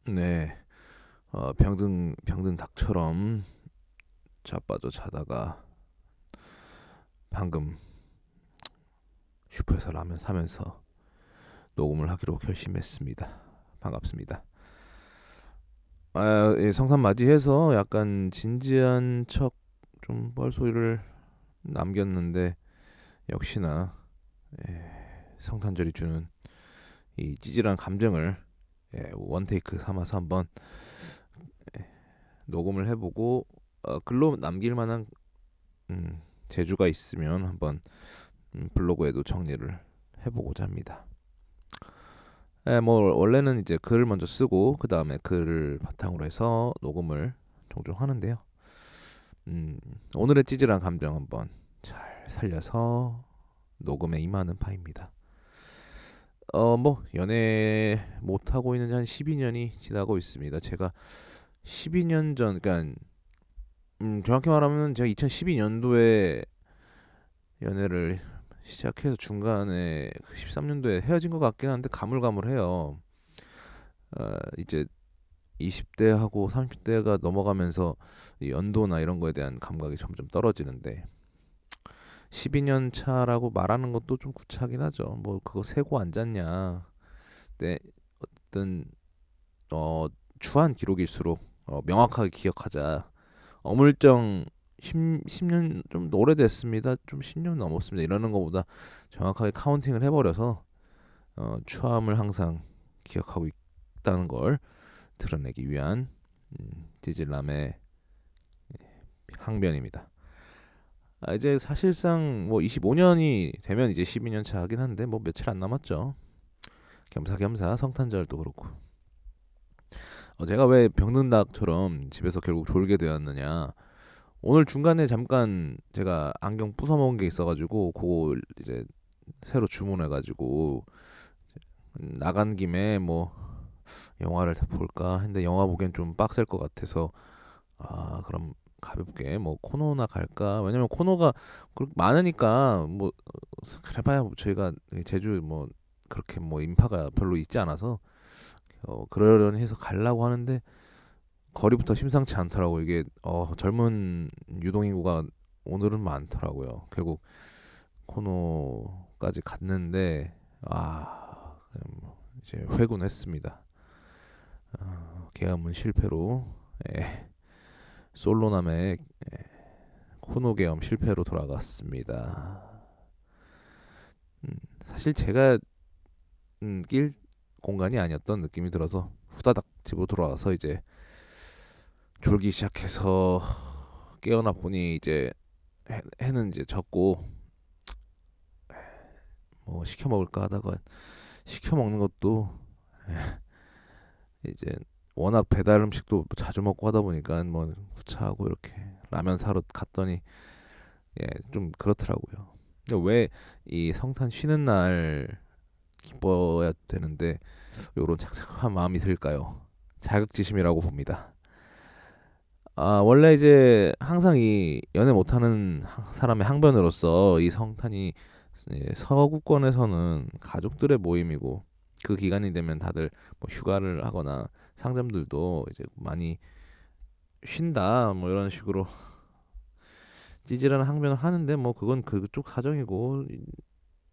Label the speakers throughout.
Speaker 1: 네, 병든 닭처럼 자빠져 자다가 방금 슈퍼에서 라면 사면서 녹음을 하기로 결심했습니다. 반갑습니다. 예, 성탄 맞이해서 약간 진지한 척 좀 뻘소리를 남겼는데 역시나 성탄절이 주는 이 찌질한 감정을 원테이크 삼아서 한번 녹음을 해보고 글로 남길 만한 재주가 있으면 한번 블로그에도 정리를 해보고자 합니다. 뭐 원래는 이제 글을 먼저 쓰고 그 다음에 글을 바탕으로 해서 녹음을 종종 하는데요. 오늘의 찌질한 감정 한번 잘 살려서 녹음에 임하는 파입니다. 뭐 연애 못 하고 있는 지 한 12년이 지나고 있습니다. 제가 12년 전, 그러니까 정확히 말하면 제가 2012년도에 연애를 시작해서 중간에 13년도에 헤어진 것 같긴 한데 가물가물해요. 이제 20대하고 30대가 넘어가면서 이 연도나 이런 거에 대한 감각이 점점 떨어지는데 12년 차라고 말하는 것도 좀 구차하긴 하죠. 뭐 그거 세고 앉았냐. 네, 어떤 추한 기록일수록 명확하게 기억하자. 어물쩡 10년 좀 오래됐습니다. 좀 10년 넘었습니다. 이러는 것보다 정확하게 카운팅을 해버려서 추함을 항상 기억하고 있다는 걸 드러내기 위한 찌질남의 항변입니다. 이제 사실상 뭐 25년이 되면 이제 12년 차긴 한데 뭐 며칠 안 남았죠. 겸사겸사 성탄절도 그렇고. 제가 왜 병든 닭처럼 집에서 결국 졸게 되었느냐. 오늘 중간에 잠깐 제가 안경 부숴 먹은 게 있어가지고 그거 이제 새로 주문해가지고 나간 김에 뭐 영화를 볼까 했는데 영화 보기엔 좀 빡셀 것 같아서 그럼 가볍게 뭐 코노나 갈까. 왜냐면 코노가 그렇게 많으니까 뭐 그래봐야 저희가 제주 뭐 그렇게 뭐 인파가 별로 있지 않아서 그러려니 해서 가려고 하는데 거리부터 심상치 않더라고. 이게 젊은 유동인구가 오늘은 많더라고요. 결국 코노까지 갔는데 이제 회군했습니다. 계엄은 실패로 솔로남의 코노 계엄 실패로 돌아갔습니다. 사실 제가 낄 공간이 아니었던 느낌이 들어서 후다닥 집으로 돌아와서 이제 졸기 시작해서 깨어나 보니 이제 해는 이제 졌고 뭐 시켜 먹을까 하다가 시켜 먹는 것도 이제 워낙 배달 음식도 자주 먹고 하다 보니까 뭐 구차하고 이렇게 라면 사러 갔더니 좀 그렇더라고요. 근데 왜 이 성탄 쉬는 날 기뻐야 되는데 요런 착착한 마음이 들까요? 자격지심이라고 봅니다. 원래 이제 항상 이 연애 못하는 사람의 항변으로서 이 성탄이 서구권에서는 가족들의 모임이고 그 기간이 되면 다들 뭐 휴가를 하거나 상점들도 이제 많이 쉰다 뭐 이런 식으로 찌질한 항변을 하는데 뭐 그건 그쪽 사정이고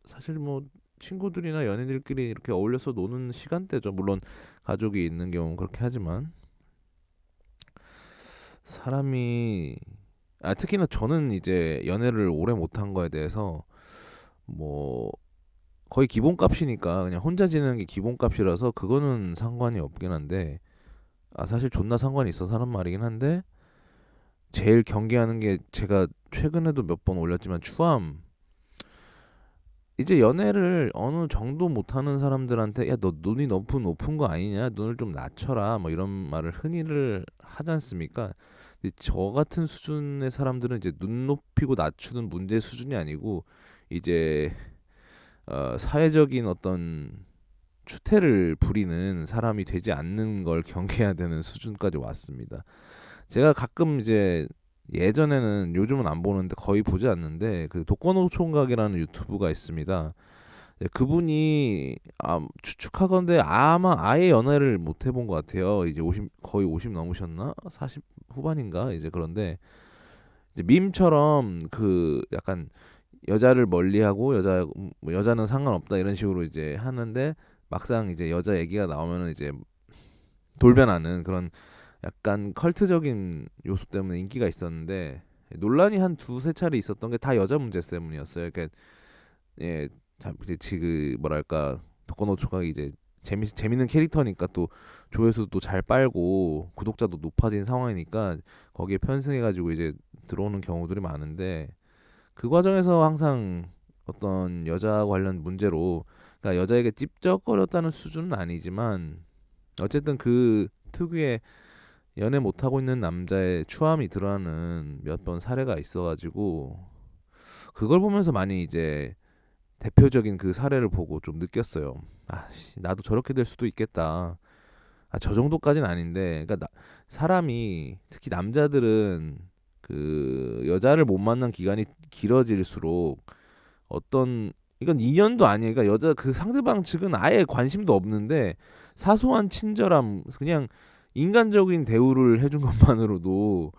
Speaker 1: 사실 뭐 친구들이나 연인들끼리 이렇게 어울려서 노는 시간대죠. 물론 가족이 있는 경우는 그렇게 하지만 사람이 특히나 저는 이제 연애를 오래 못한 거에 대해서 뭐 거의 기본값이니까 그냥 혼자 지내는 게 기본값이라서 그거는 상관이 없긴 한데 사실 존나 상관이 있어서 하는 말이긴 한데 제일 경계하는 게 제가 최근에도 몇 번 올렸지만 추함. 이제 연애를 어느 정도 못하는 사람들한테 야 너 눈이 너무 높은 거 아니냐, 눈을 좀 낮춰라 뭐 이런 말을 흔히를 하지 않습니까? 근데 저 같은 수준의 사람들은 이제 눈 높이고 낮추는 문제 수준이 아니고 이제 사회적인 어떤 추태를 부리는 사람이 되지 않는 걸 경계해야 되는 수준까지 왔습니다. 제가 가끔 이제 예전에는 요즘은 안 보는데 거의 보지 않는데 그 독거노총각이라는 유튜브가 있습니다. 그분이 추측하건대 아마 아예 연애를 못 해본 것 같아요. 이제 50 거의 50 넘으셨나? 40 후반인가? 이제 그런데 이제 밈처럼 그 약간 여자를 멀리하고 뭐 여자는 상관없다 이런 식으로 이제 하는데 막상 이제 여자 얘기가 나오면은 이제 돌변하는 그런 약간 컬트적인 요소 때문에 인기가 있었는데 논란이 한 두세 차례 있었던 게 다 여자 문제 때문이었어요. 그러니까 예, 참 이제 그 뭐랄까 도코노초가 이제 재밌는 캐릭터니까 또 조회수도 잘 빨고 구독자도 높아진 상황이니까 거기에 편승해가지고 이제 들어오는 경우들이 많은데 그 과정에서 항상 어떤 여자 관련 문제로 그러니까 여자에게 찝쩍거렸다는 수준은 아니지만 어쨌든 그 특유의 연애 못하고 있는 남자의 추함이 드러나는 몇 번 사례가 있어가지고 그걸 보면서 많이 이제 대표적인 그 사례를 보고 좀 느꼈어요. 나도 저렇게 될 수도 있겠다. 저 정도까지는 아닌데, 그러니까 사람이 특히 남자들은 그 여자를 못 만난 기간이 길어질수록 어떤 이건 인연도 아니에요. 그러니까 여자 그 상대방 측은 아예 관심도 없는데 사소한 친절함, 그냥 인간적인 대우를 해준 것만으로도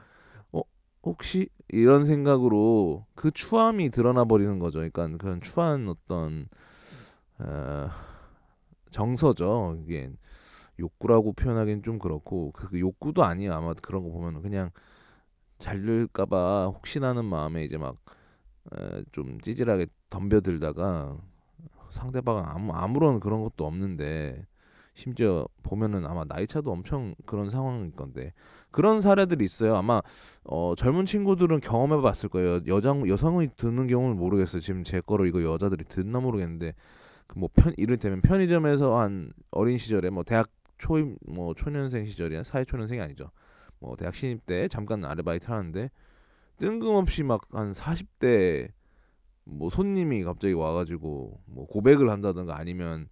Speaker 1: 어 혹시 이런 생각으로 그 추함이 드러나 버리는 거죠. 그러니까 그런 추한 어떤 어, 정서죠. 이게 욕구라고 표현하기는 좀 그렇고 그 욕구도 아니에요. 아마 그런 거 보면 그냥 잘 될까봐 혹시나는 마음에 이제 막 좀 찌질하게 덤벼들다가 상대방은 아무런 그런 것도 없는데 심지어 보면은 아마 나이 차도 엄청 그런 상황일 건데 그런 사례들이 있어요. 아마 젊은 친구들은 경험해 봤을 거예요. 여성이 듣는 경우는 모르겠어요. 지금 제 거를 이거 여자들이 듣나 모르겠는데 그 뭐 이를테면 편의점에서 한 어린 시절에 뭐 대학 초임 뭐 초년생 시절이야 사회 초년생이 아니죠. 뭐 대학 신입 때 잠깐 아르바이트 하는데 뜬금없이 막 한 40대 뭐 손님이 갑자기 와가지고 뭐 고백을 한다든가 아니면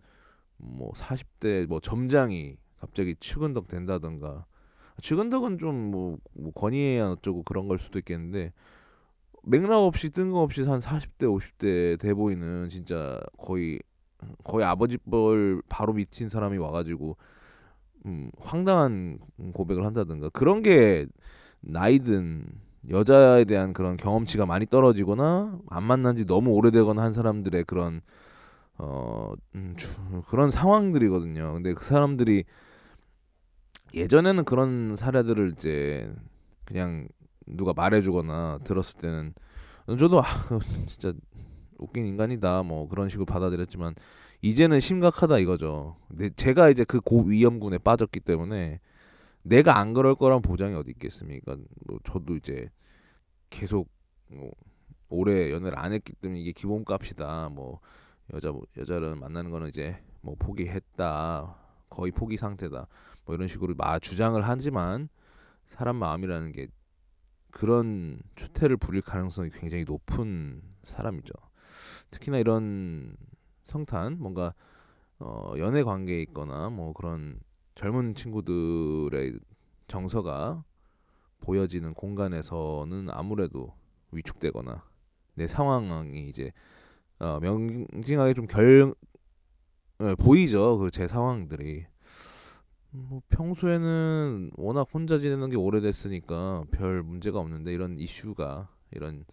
Speaker 1: 뭐 40대 뭐 점장이 갑자기 측은덕 된다든가 측은덕은 좀 뭐 권위에야 어쩌고 그런 걸 수도 있겠는데 맥락 없이 뜬금없이 한 40대 50대 돼 보이는 진짜 거의 아버지 뻘 바로 미친 사람이 와가지고 황당한 고백을 한다든가 그런 게 나이든 여자에 대한 그런 경험치가 많이 떨어지거나 안 만난 지 너무 오래되거나 한 사람들의 그런 그런 상황들이거든요. 근데 그 사람들이 예전에는 그런 사례들을 이제 그냥 누가 말해주거나 들었을 때는 저도 진짜 웃긴 인간이다 뭐 그런 식으로 받아들였지만 이제는 심각하다 이거죠. 근데 제가 이제 그 고위험군에 빠졌기 때문에 내가 안 그럴 거란 보장이 어디 있겠습니까? 뭐 저도 이제 계속 뭐 오래 연애를 안 했기 때문에 이게 기본값이다. 뭐 여자를 만나는 거는 이제 뭐 포기했다. 거의 포기 상태다. 뭐 이런 식으로 주장을 하지만 사람 마음이라는 게 그런 추태를 부릴 가능성이 굉장히 높은 사람이죠. 특히나 이런 성탄 뭔가 연애 관계에 있거나 뭐 그런 젊은 친구들의 정서가 보여지는 공간에서는 아무래도 위축되거나 내 상황이 이제 명징하게 좀 보이죠. 그 제 상황들이. 뭐 평소에는 워낙 혼자 지내는 게 오래됐으니까 별 문제가 없는데 이런 이슈가 이런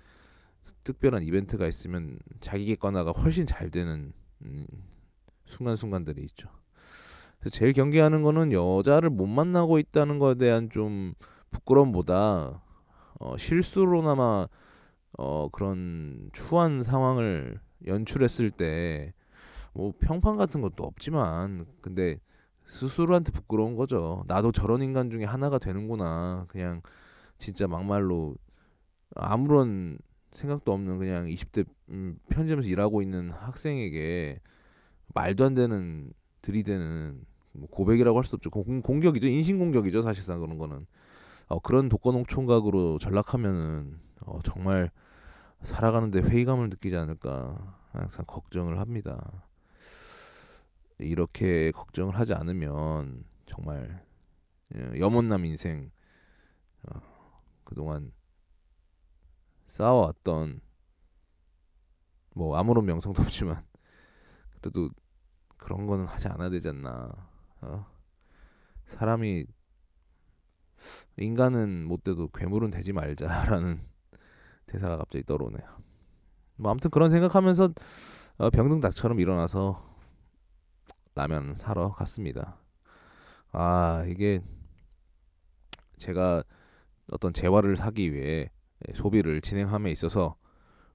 Speaker 1: 특별한 이벤트가 있으면 자기 객관화가 훨씬 잘 되는 음, 순간순간들이 있죠. 그래서 제일 경계하는 거는 여자를 못 만나고 있다는 거에 대한 좀 부끄러움보다 실수로나마 그런 추한 상황을 연출했을 때 뭐 평판 같은 것도 없지만 근데 스스로한테 부끄러운 거죠. 나도 저런 인간 중에 하나가 되는구나. 그냥 진짜 막말로 아무런 생각도 없는 그냥 20대 편의점에서 일하고 있는 학생에게 말도 안 되는 들이대는 뭐 고백이라고 할 수 없죠. 공격이죠. 인신 공격이죠. 사실상 그런 거는 그런 독거노 총각으로 전락하면은 정말 살아가는데 회의감을 느끼지 않을까 항상 걱정을 합니다. 이렇게 걱정을 하지 않으면 정말 염원남 인생 어, 그동안 쌓아왔던 뭐 아무런 명성도 없지만 그래도 그런 거는 하지 않아야 되지 않나. 어? 사람이 인간은 못 돼도 괴물은 되지 말자라는 대사가 갑자기 떠오르네요. 뭐 아무튼 그런 생각하면서 병든 닭처럼 일어나서 라면 사러 갔습니다. 아 이게 제가 어떤 재화를 사기 위해 소비를 진행함에 있어서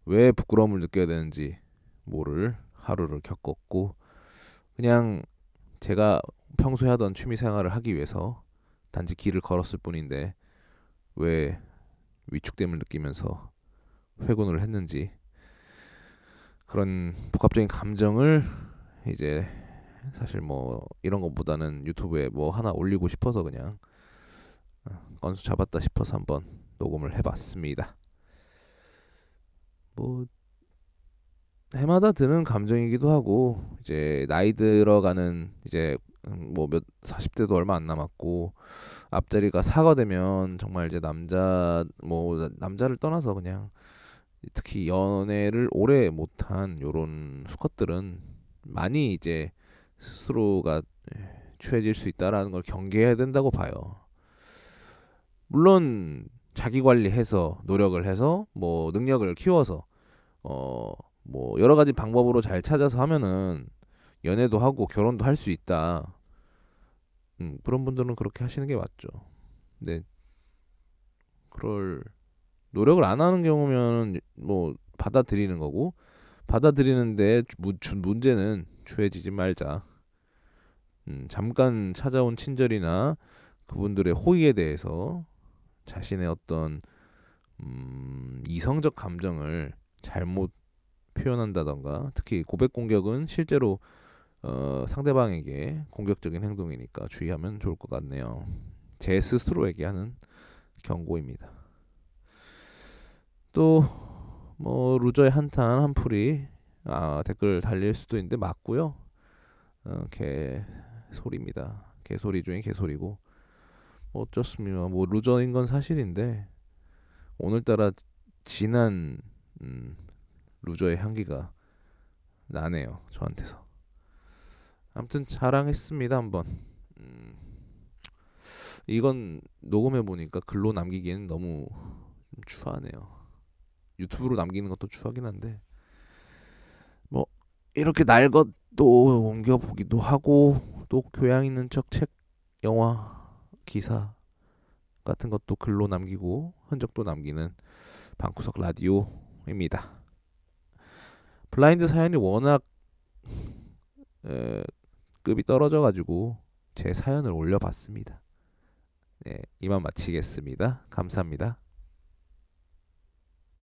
Speaker 1: 왜 부끄러움을 느껴야 되는지 모를 하루를 겪었고 그냥 제가 평소에 하던 취미 생활을 하기 위해서 단지 길을 걸었을 뿐인데 왜 위축됨을 느끼면서 회군을 했는지 그런 복합적인 감정을 이제 사실 뭐 이런 것보다는 유튜브에 뭐 하나 올리고 싶어서 그냥 건수 잡았다 싶어서 한번 녹음을 해봤습니다. 뭐 해마다 드는 감정이기도 하고 이제 나이 들어가는 이제 뭐 몇 40대도 얼마 안 남았고 앞자리가 4가 되면 정말 이제 남자를 떠나서 그냥 특히 연애를 오래 못한 요런 수컷들은 많이 이제 스스로가 취해질 수 있다라는 걸 경계해야 된다고 봐요. 물론 자기 관리해서 노력을 해서 뭐 능력을 키워서 어 뭐 여러 가지 방법으로 잘 찾아서 하면은 연애도 하고 결혼도 할 수 있다. 그런 분들은 그렇게 하시는 게 맞죠. 근데 그럴 노력을 안 하는 경우면 뭐 받아들이는 거고 받아들이는데 문제는 취해지지 말자. 잠깐 찾아온 친절이나 그분들의 호의에 대해서 자신의 어떤 이성적 감정을 잘못 표현한다던가 특히 고백 공격은 실제로 상대방에게 공격적인 행동이니까 주의하면 좋을 것 같네요. 제 스스로에게 하는 경고입니다. 또 뭐 루저의 한탄 한풀이 댓글 달릴 수도 있는데 맞고요. 개 소리입니다. 개소리 중에 개소리고 뭐 어쩌습니까. 뭐 루저인 건 사실인데 오늘따라 진한 루저의 향기가 나네요. 저한테서. 아무튼 자랑했습니다 한번. 이건 녹음해 보니까 글로 남기기에는 너무 좀 추하네요. 유튜브로 남기는 것도 추하긴 한데 뭐 이렇게 날 것도 옮겨 보기도 하고 또 교양 있는 척 책, 영화, 기사 같은 것도 글로 남기고 흔적도 남기는 방구석 라디오입니다. 블라인드 사연이 워낙 급이 떨어져가지고 제 사연을 올려봤습니다. 네, 이만 마치겠습니다. 감사합니다.